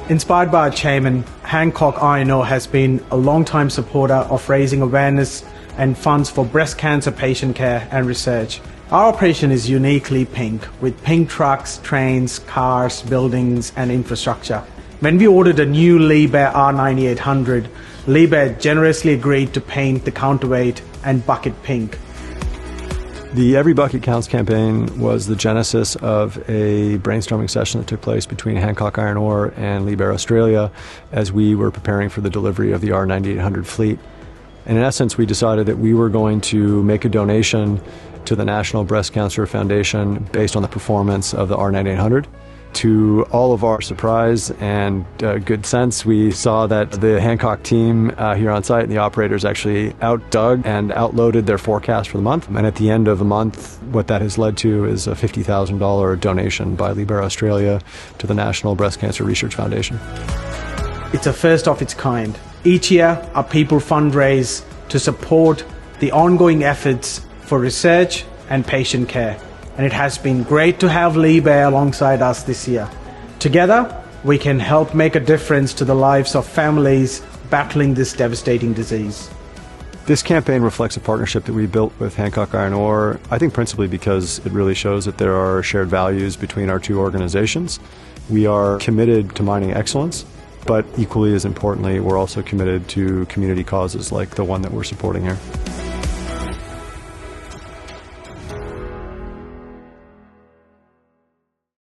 Inspired by our chairman, Hancock I&O has been a long-time supporter of raising awareness and funds for breast cancer patient care and research. Our operation is uniquely pink, with pink trucks, trains, cars, buildings and infrastructure. When we ordered a new Liebherr R9800, Liebherr generously agreed to paint the counterweight and bucket pink. The Every Bucket Counts campaign was the genesis of a brainstorming session that took place between Hancock Iron Ore and Liebherr-Australia as we were preparing for the delivery of the R9800 fleet. And in essence, we decided that we were going to make a donation to the National Breast Cancer Foundation based on the performance of the R9800. To all of our surprise and good sense, we saw that the Hancock team here on site and the operators actually outdug and outloaded their forecast for the month. And at the end of the month, what that has led to is a $50,000 donation by Liebherr-Australia to the National Breast Cancer Research Foundation. It's a first of its kind. Each year, our people fundraise to support the ongoing efforts for research and patient care. And it has been great to have Liebherr alongside us this year. Together, we can help make a difference to the lives of families battling this devastating disease. This campaign reflects a partnership that we built with Hancock Iron Ore, I think principally because it really shows that there are shared values between our two organizations. We are committed to mining excellence, but equally as importantly, we're also committed to community causes like the one that we're supporting here.